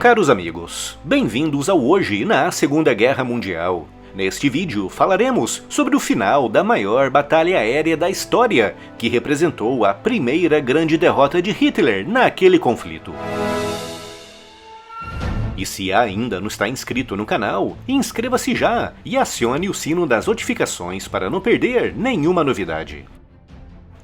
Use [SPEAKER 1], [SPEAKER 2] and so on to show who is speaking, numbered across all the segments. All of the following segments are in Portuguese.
[SPEAKER 1] Caros amigos, bem-vindos ao Hoje na Segunda Guerra Mundial. Neste vídeo falaremos sobre o final da maior batalha aérea da história, que representou a primeira grande derrota de Hitler naquele conflito. E se ainda não está inscrito no canal, inscreva-se já e acione o sino das notificações para não perder nenhuma novidade.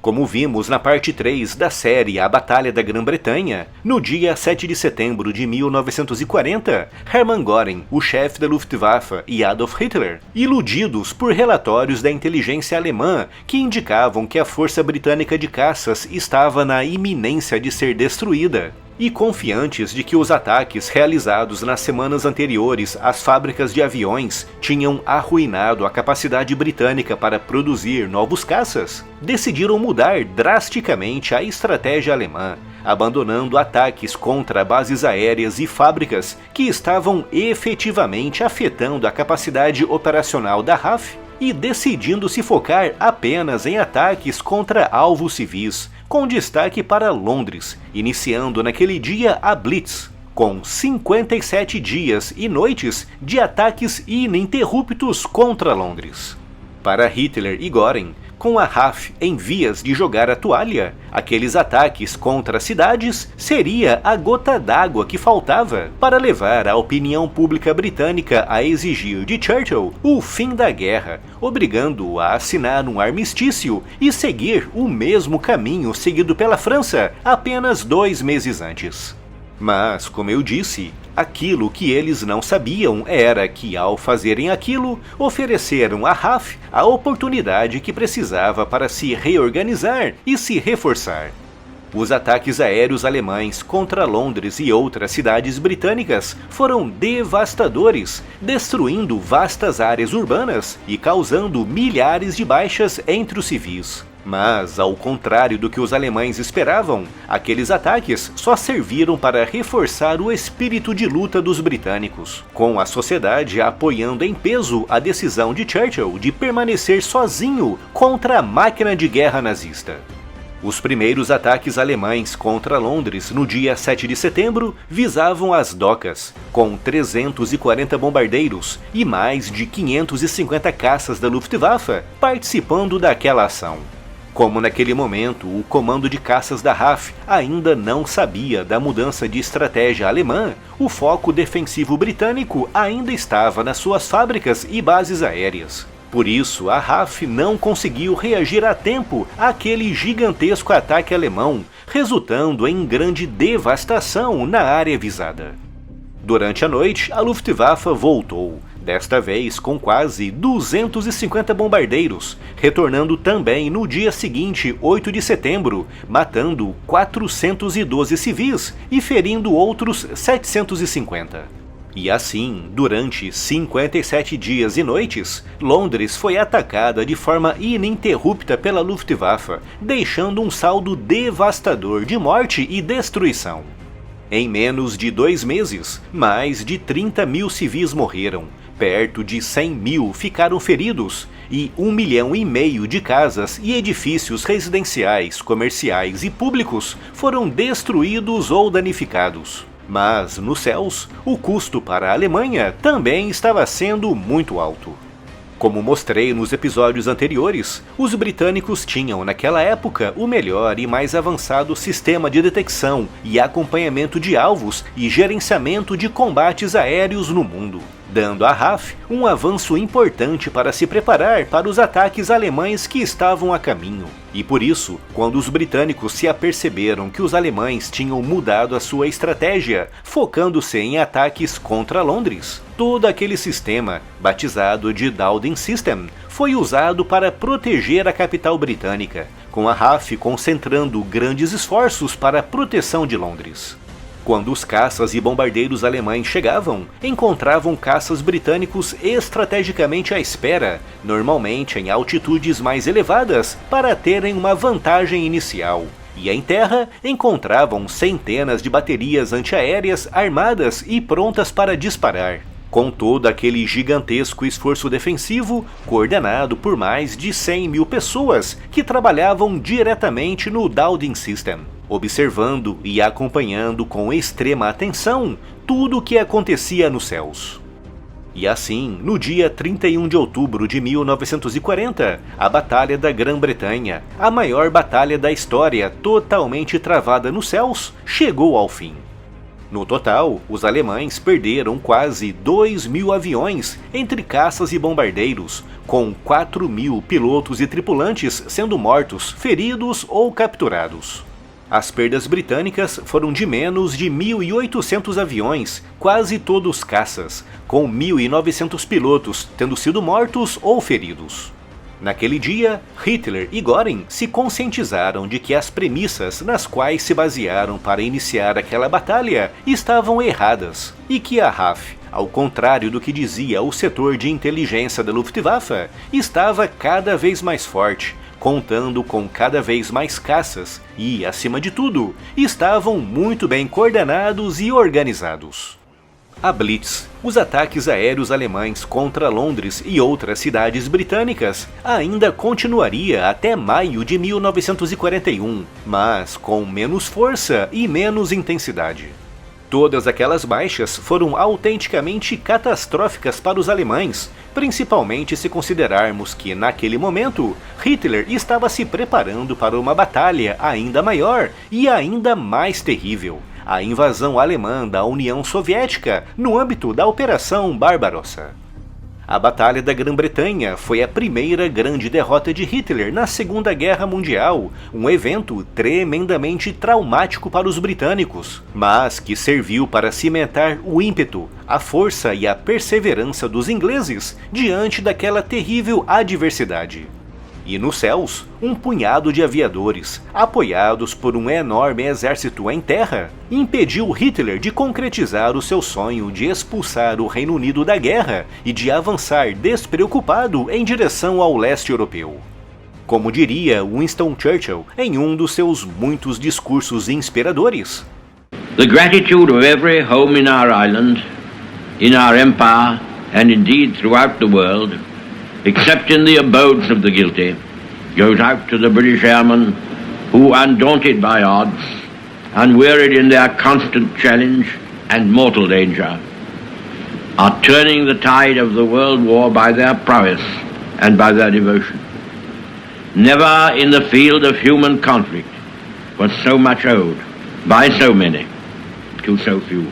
[SPEAKER 1] Como vimos na parte 3 da série A Batalha da Grã-Bretanha, no dia 7 de setembro de 1940, Hermann Göring, o chefe da Luftwaffe, e Adolf Hitler, iludidos por relatórios da inteligência alemã que indicavam que a força britânica de caças estava na iminência de ser destruída, e confiantes de que os ataques realizados nas semanas anteriores às fábricas de aviões tinham arruinado a capacidade britânica para produzir novos caças, decidiram mudar drasticamente a estratégia alemã, abandonando ataques contra bases aéreas e fábricas que estavam efetivamente afetando a capacidade operacional da RAF e decidindo se focar apenas em ataques contra alvos civis, com destaque para Londres, iniciando naquele dia a Blitz, com 57 dias e noites de ataques ininterruptos contra Londres. Para Hitler e Göring, com a RAF em vias de jogar a toalha, aqueles ataques contra cidades seria a gota d'água que faltava para levar a opinião pública britânica a exigir de Churchill o fim da guerra, obrigando-o a assinar um armistício e seguir o mesmo caminho seguido pela França apenas 2 meses antes. Mas, como eu disse, aquilo que eles não sabiam era que, ao fazerem aquilo, ofereceram à RAF a oportunidade que precisava para se reorganizar e se reforçar. Os ataques aéreos alemães contra Londres e outras cidades britânicas foram devastadores, destruindo vastas áreas urbanas e causando milhares de baixas entre os civis. Mas, ao contrário do que os alemães esperavam, aqueles ataques só serviram para reforçar o espírito de luta dos britânicos, com a sociedade apoiando em peso a decisão de Churchill de permanecer sozinho contra a máquina de guerra nazista. Os primeiros ataques alemães contra Londres no dia 7 de setembro visavam as docas, com 340 bombardeiros e mais de 550 caças da Luftwaffe participando daquela ação. Como naquele momento o comando de caças da RAF ainda não sabia da mudança de estratégia alemã, o foco defensivo britânico ainda estava nas suas fábricas e bases aéreas. Por isso, a RAF não conseguiu reagir a tempo àquele gigantesco ataque alemão, resultando em grande devastação na área visada. Durante a noite, a Luftwaffe voltou, desta vez com quase 250 bombardeiros, retornando também no dia seguinte, 8 de setembro, matando 412 civis e ferindo outros 750. E assim, durante 57 dias e noites, Londres foi atacada de forma ininterrupta pela Luftwaffe, deixando um saldo devastador de morte e destruição. Em menos de 2 meses, mais de 30 mil civis morreram, perto de 100 mil ficaram feridos e 1,5 milhão de casas e edifícios residenciais, comerciais e públicos foram destruídos ou danificados. Mas, nos céus, o custo para a Alemanha também estava sendo muito alto. Como mostrei nos episódios anteriores, os britânicos tinham naquela época o melhor e mais avançado sistema de detecção e acompanhamento de alvos e gerenciamento de combates aéreos no mundo, dando à RAF um avanço importante para se preparar para os ataques alemães que estavam a caminho. E por isso, quando os britânicos se aperceberam que os alemães tinham mudado a sua estratégia, focando-se em ataques contra Londres, todo aquele sistema, batizado de Dowding System, foi usado para proteger a capital britânica, com a RAF concentrando grandes esforços para a proteção de Londres. Quando os caças e bombardeiros alemães chegavam, encontravam caças britânicos estrategicamente à espera, normalmente em altitudes mais elevadas, para terem uma vantagem inicial. E em terra, encontravam centenas de baterias antiaéreas armadas e prontas para disparar, com todo aquele gigantesco esforço defensivo coordenado por mais de 100 mil pessoas que trabalhavam diretamente no Dowding System. observando e acompanhando com extrema atenção tudo o que acontecia nos céus. E assim, no dia 31 de outubro de 1940, a Batalha da Grã-Bretanha, a maior batalha da história totalmente travada nos céus, chegou ao fim. No total, os alemães perderam quase 2.000 aviões entre caças e bombardeiros, com 4.000 pilotos e tripulantes sendo mortos, feridos ou capturados. As perdas britânicas foram de menos de 1.800 aviões, quase todos caças, com 1.900 pilotos tendo sido mortos ou feridos. Naquele dia, Hitler e Göring se conscientizaram de que as premissas nas quais se basearam para iniciar aquela batalha estavam erradas, e que a RAF, ao contrário do que dizia o setor de inteligência da Luftwaffe, estava cada vez mais forte, contando com cada vez mais caças e, acima de tudo, estavam muito bem coordenados e organizados. A Blitz, os ataques aéreos alemães contra Londres e outras cidades britânicas, ainda continuaria até maio de 1941, mas com menos força e menos intensidade. Todas aquelas baixas foram autenticamente catastróficas para os alemães, principalmente se considerarmos que, naquele momento, Hitler estava se preparando para uma batalha ainda maior e ainda mais terrível, a invasão alemã da União Soviética no âmbito da Operação Barbarossa. A Batalha da Grã-Bretanha foi a primeira grande derrota de Hitler na Segunda Guerra Mundial, um evento tremendamente traumático para os britânicos, mas que serviu para cimentar o ímpeto, a força e a perseverança dos ingleses diante daquela terrível adversidade. E nos céus, um punhado de aviadores, apoiados por um enorme exército em terra, impediu Hitler de concretizar o seu sonho de expulsar o Reino Unido da guerra e de avançar despreocupado em direção ao leste europeu. Como diria Winston Churchill em um dos seus muitos discursos inspiradores:
[SPEAKER 2] The gratitude of every home in our island, in our empire, and indeed throughout the world, except in the abodes of the guilty, goes out to the British airmen who, undaunted by odds, unwearied in their constant challenge and mortal danger, are turning the tide of the world war by their prowess and by their devotion. Never in the field of human conflict was so much owed by so many to so few.